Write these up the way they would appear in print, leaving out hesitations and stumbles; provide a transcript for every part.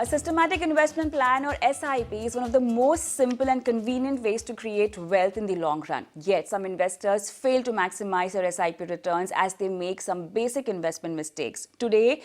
A systematic investment plan or SIP is one of the most simple and convenient ways to create wealth in the long run. Yet, some investors fail to maximize their SIP returns as they make some basic investment mistakes. Today,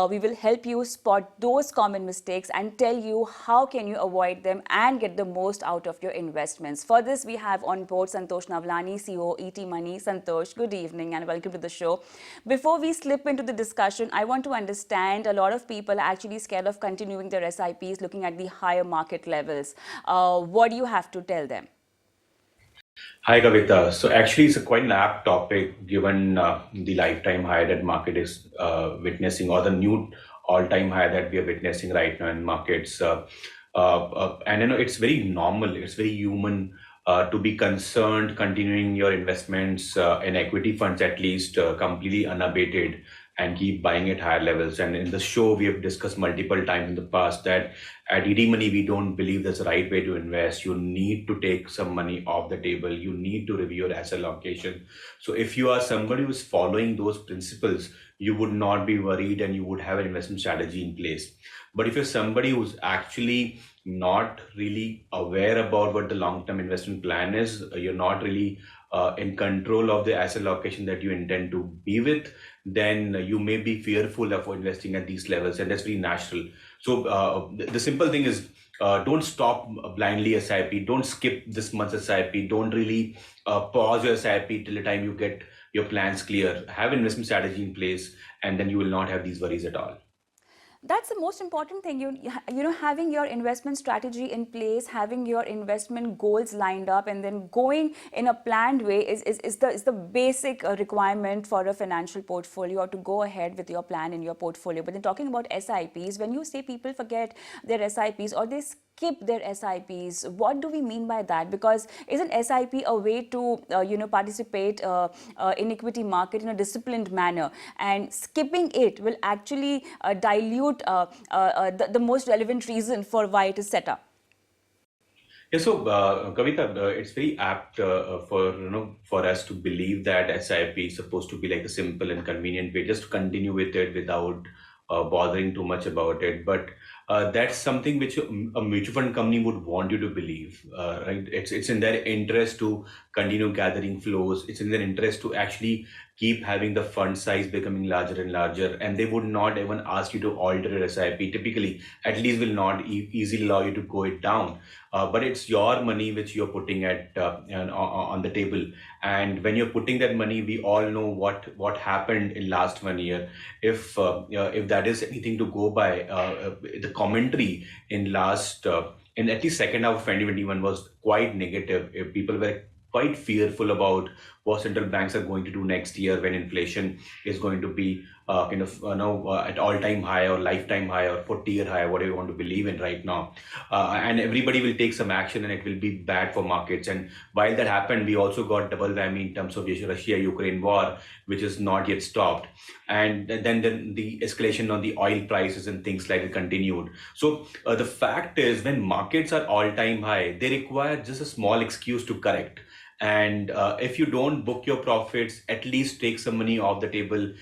we will help you spot those common mistakes and tell you how can you avoid them and get the most out of your investments. For this, we have on board Santosh Navlani, CEO, ET Money. Santosh, good evening and welcome to the show. Before we slip into the discussion, I want to understand a lot of people are actually scared of continuing their SIPs looking at the higher market levels. What do you have to tell them? Hi, Kavita. So actually, it's a quite an apt topic given the lifetime high that market is witnessing, or the new all-time high that we are witnessing right now in markets. And it's very normal, it's very human to be concerned continuing your investments in equity funds at least completely unabated and keep buying at higher levels. And in the show, we have discussed multiple times in the past that at ED Money, we don't believe that's the right way to invest. You need to take some money off the table. You need to review your asset allocation. So if you are somebody who's following those principles, you would not be worried and you would have an investment strategy in place. But if you're somebody who's actually not really aware about what the long-term investment plan is, you're not really in control of the asset allocation that you intend to be with, then you may be fearful of investing at these levels, and that's very natural. So the simple thing is don't stop blindly SIP, don't skip this month's SIP, don't really pause your SIP till the time you get your plans clear. Have an investment strategy in place, and then you will not have these worries at all. That's the most important thing. Having your investment strategy in place, having your investment goals lined up, and then going in a planned way is the basic requirement for a financial portfolio, or to go ahead with your plan in your portfolio. But then talking about SIPs, when you say people forget their SIPs or they skip their SIPs, what do we mean by that? Because isn't SIP a way to participate in equity market in a disciplined manner, and skipping it will actually dilute the most relevant reason for why it is set up? Yeah, so Kavita, it's very apt for us to believe that SIP is supposed to be like a simple and convenient way just to continue with it without bothering too much about it. But that's something which a mutual fund company would want you to believe, right? It's in their interest to continue gathering flows. It's in their interest to actually keep having the fund size becoming larger and larger, and they would not even ask you to alter your SIP. Typically, at least will not easily allow you to go it down. But it's your money which you're putting on the table, and when you're putting that money, we all know what happened in last 1 year. If that is anything to go by, the commentary in at least second half of 2021 was quite negative. People were quite fearful about what central banks are going to do next year when inflation is going to be at all-time high or lifetime high or 40-year high, whatever you want to believe in right now. And everybody will take some action and it will be bad for markets. And while that happened, we also got double whammy in terms of Russia-Ukraine war, which is not yet stopped. And then the escalation on the oil prices and things like it continued. So the fact is, when markets are all-time high, they require just a small excuse to correct. And if you don't book your profits, at least take some money off the table,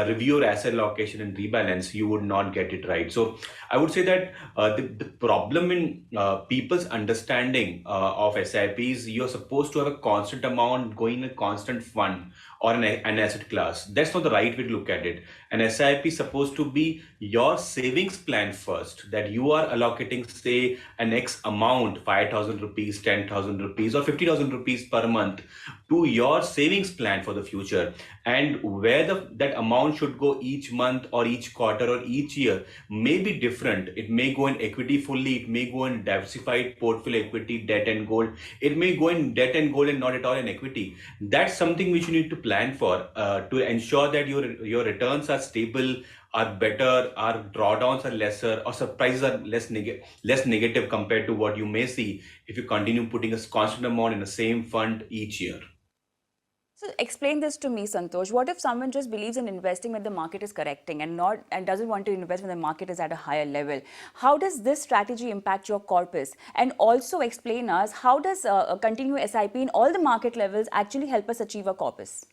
review your asset allocation and rebalance, you would not get it right. So I would say that the problem in people's understanding of SIPs, you're supposed to have a constant amount going in a constant fund or an asset class. That's not the right way to look at it. An SIP is supposed to be your savings plan first, that you are allocating, say, an X amount, 5,000 rupees, 10,000 rupees, or 50,000 rupees per month to your savings plan for the future. And where that amount should go each month or each quarter or each year may be different. It may go in equity fully, it may go in diversified portfolio equity, debt and gold. It may go in debt and gold and not at all in equity. That's something which you need to plan for to ensure that your returns are stable, are better, our drawdowns are lesser, or surprises are less negative compared to what you may see if you continue putting a constant amount in the same fund each year. So explain this to me, Santosh. What if someone just believes in investing when the market is correcting and doesn't want to invest when the market is at a higher level? How does this strategy impact your corpus? And also explain us, how does a continuous SIP in all the market levels actually help us achieve a corpus?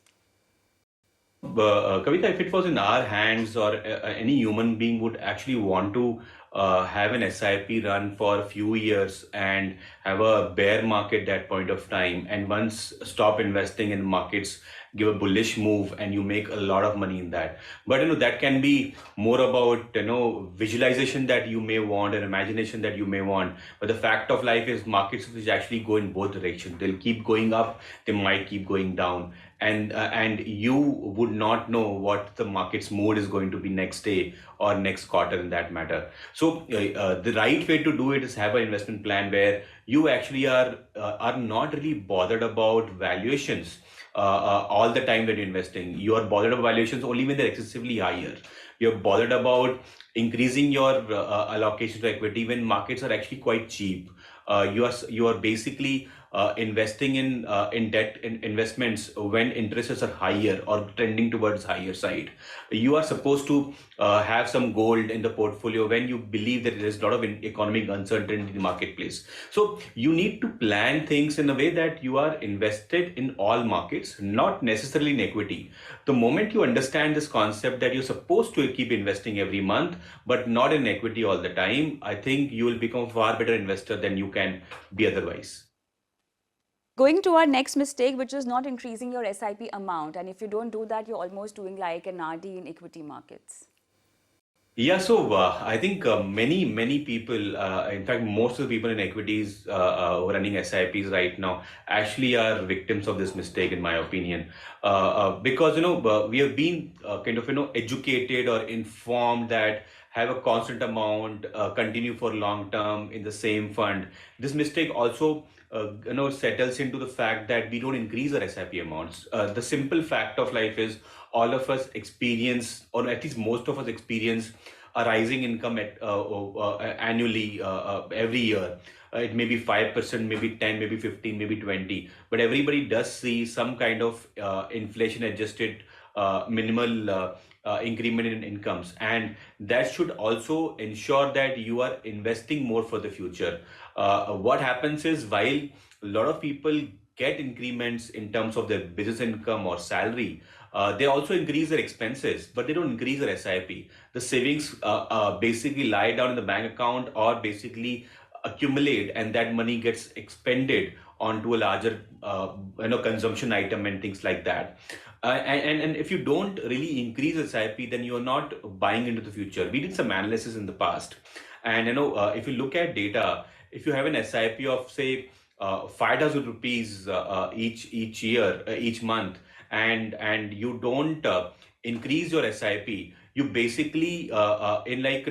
Kavita, if it was in our hands, or any human being would actually want to have an SIP run for a few years and have a bear market that point of time, and once stop investing in markets, give a bullish move, and you make a lot of money in that. But that can be more about visualization that you may want and imagination that you may want. But the fact of life is markets which actually go in both directions. They'll keep going up, they might keep going down, and you would not know what the market's mood is going to be next day or next quarter in that matter. So the right way to do it is have an investment plan where you actually are not really bothered about valuations all the time that you're investing. You are bothered about valuations only when they're excessively higher. You're bothered about increasing your allocation to equity when markets are actually quite cheap. You are basically investing in debt investments when interest rates are higher or trending towards higher side. You are supposed to have some gold in the portfolio when you believe that there is a lot of economic uncertainty in the marketplace. So you need to plan things in a way that you are invested in all markets, not necessarily in equity. The moment you understand this concept that you're supposed to keep investing every month, but not in equity all the time, I think you will become a far better investor than you can be otherwise. Going to our next mistake, which is not increasing your SIP amount. And if you don't do that, you're almost doing like an RD in equity markets. Yeah, so I think many people, in fact, most of the people in equities who are running SIPs right now actually are victims of this mistake, in my opinion, because we have been kind of educated or informed that have a constant amount, continue for long term in the same fund. This mistake also settles into the fact that we don't increase our SIP amounts. The simple fact of life is all of us experience, or at least most of us experience, a rising income annually every year. It may be 5%, maybe 10, maybe 15, maybe 20. But everybody does see some kind of inflation adjusted minimal increment in incomes. And that should also ensure that you are investing more for the future. What happens is, while a lot of people get increments in terms of their business income or salary, they also increase their expenses, but they don't increase their SIP. The savings basically lie down in the bank account or basically accumulate, and that money gets expended onto a larger consumption item and things like that. And if you don't really increase SIP, then you're not buying into the future. We did some analysis in the past, and if you look at data, if you have an SIP of say 5,000 rupees each year, each month, and you don't increase your SIP, you basically in like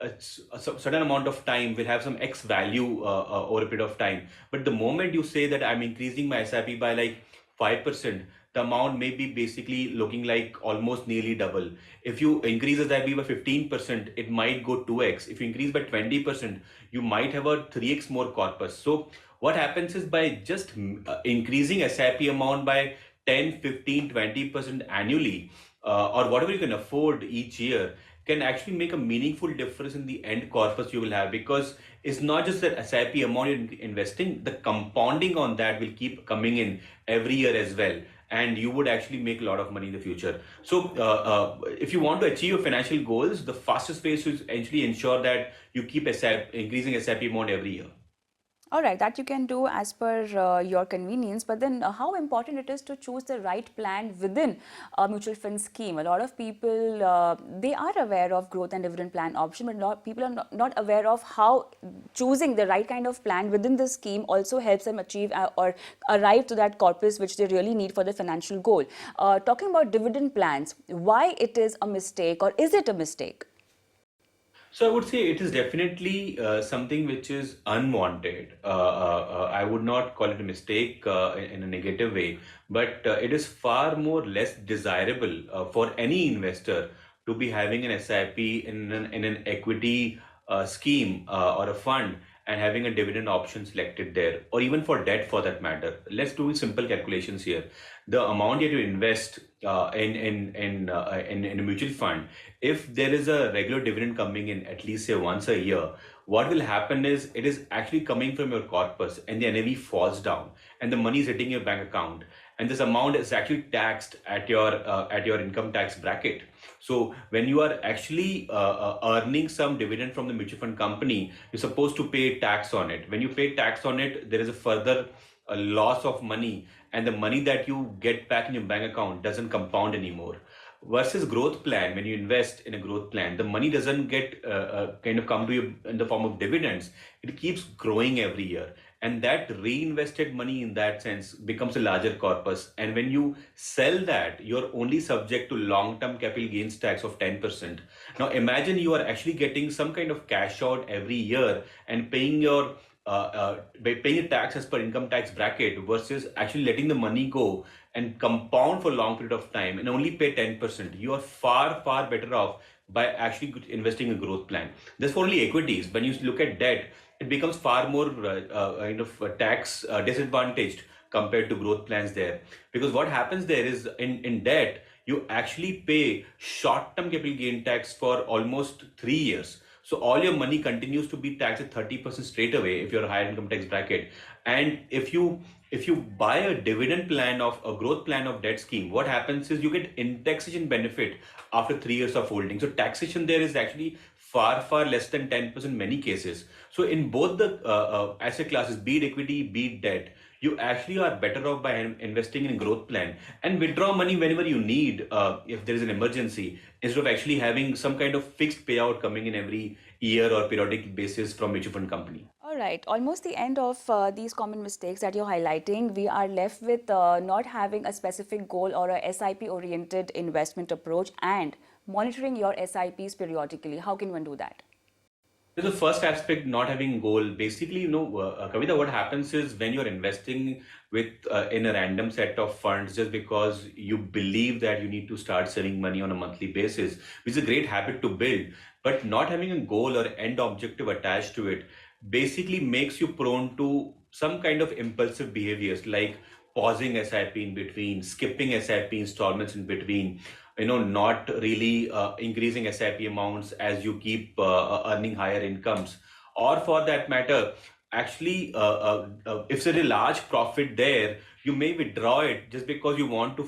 a certain amount of time will have some X value over a period of time. But the moment you say that I'm increasing my SIP by like 5%, the amount may be basically looking like almost nearly double. If you increase the SIP by 15%, it might go 2x. If you increase by 20%, you might have a 3x more corpus. So what happens is, by just increasing SIP amount by 10, 15, 20% annually, or whatever you can afford each year, can actually make a meaningful difference in the end corpus you will have, because it's not just that SIP amount you're investing, the compounding on that will keep coming in every year as well, and you would actually make a lot of money in the future. So if you want to achieve your financial goals, the fastest way is to actually ensure that you keep increasing SIP amount every year. All right, that you can do as per your convenience, but then how important it is to choose the right plan within a mutual fund scheme. A lot of people, they are aware of growth and dividend plan option, but a lot of people are not aware of how choosing the right kind of plan within the scheme also helps them achieve or arrive to that corpus which they really need for the financial goal. Talking about dividend plans, why it is a mistake, or is it a mistake? So I would say it is definitely something which is unwanted. I would not call it a mistake in a negative way, but it is far more less desirable for any investor to be having an SIP in an equity scheme or a fund, and having a dividend option selected there, or even for debt for that matter. Let's do simple calculations here. The amount that you invest in a mutual fund, if there is a regular dividend coming in at least say once a year, what will happen is it is actually coming from your corpus, and the NAV falls down, and the money is hitting your bank account. and this amount is actually taxed at your income tax bracket. So when you are actually earning some dividend from the mutual fund company, you're supposed to pay tax on it. When you pay tax on it, there is a further loss of money, and the money that you get back in your bank account doesn't compound anymore. Versus growth plan, when you invest in a growth plan, the money doesn't get kind of come to you in the form of dividends. It keeps growing every year, and that reinvested money in that sense becomes a larger corpus. And when you sell that, you're only subject to long-term capital gains tax of 10%. Now imagine you are actually getting some kind of cash out every year and paying your by paying a tax as per income tax bracket versus actually letting the money go and compound for a long period of time and only pay 10%. You are far, far better off by actually investing in a growth plan. That's for only equities. When you look at debt, it becomes far more tax disadvantaged compared to growth plans there. Because what happens there is in debt, you actually pay short-term capital gain tax for almost 3 years. So all your money continues to be taxed at 30% straight away if you're a higher income tax bracket. And if you buy a dividend plan of a growth plan of debt scheme, what happens is you get indexation benefit after 3 years of holding. So taxation there is actually far, far less than 10% in many cases. So in both the asset classes, be it equity, be it debt, you actually are better off by investing in a growth plan and withdraw money whenever you need if there is an emergency, instead of actually having some kind of fixed payout coming in every year or periodic basis from mutual fund company. All right, almost the end of these common mistakes that you're highlighting. We are left with not having a specific goal or a SIP oriented investment approach and monitoring your SIPs periodically. How can one do that? The first aspect, not having goal. Basically, Kavita, what happens is when you're investing with in a random set of funds just because you believe that you need to start saving money on a monthly basis, which is a great habit to build, but not having a goal or end objective attached to it, basically makes you prone to some kind of impulsive behaviors like pausing SIP in between, skipping SIP installments in between, not really increasing SIP amounts as you keep earning higher incomes, or for that matter, actually, if there's a large profit there, you may withdraw it just because you want to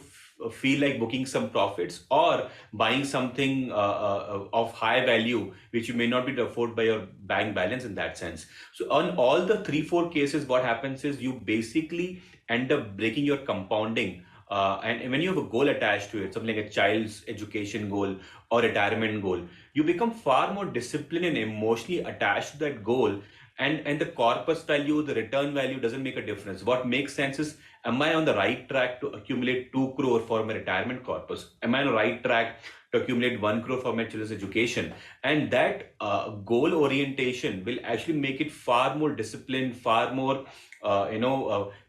feel like booking some profits or buying something of high value, which you may not be able to afford by your bank balance in that sense. So on all the 3, 4 cases, what happens is you basically end up breaking your compounding. And when you have a goal attached to it, something like a child's education goal or retirement goal, you become far more disciplined and emotionally attached to that goal. And the corpus value, the return value doesn't make a difference. What makes sense is, am I on the right track to accumulate 2 crore for my retirement corpus? Am I on the right track to accumulate 1 crore for my children's education? And that goal orientation will actually make it far more disciplined, far more,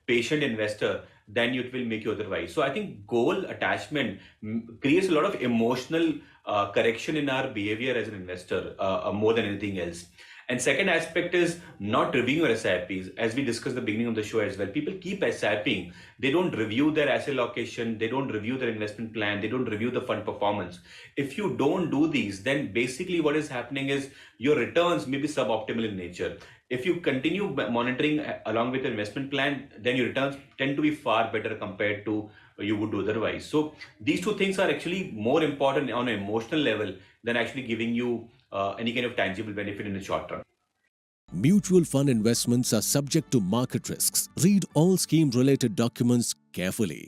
patient investor than it will make you otherwise. So I think goal attachment creates a lot of emotional correction in our behavior as an investor more than anything else. And second aspect is not reviewing your SIPs. As we discussed at the beginning of the show as well, people keep SIPing. They don't review their asset allocation. They don't review their investment plan. They don't review the fund performance. If you don't do these, then basically what is happening is your returns may be suboptimal in nature. If you continue monitoring along with your investment plan, then your returns tend to be far better compared to you would do otherwise. So these two things are actually more important on an emotional level than actually giving you any kind of tangible benefit in the short run. Mutual fund investments are subject to market risks. Read all scheme-related documents carefully.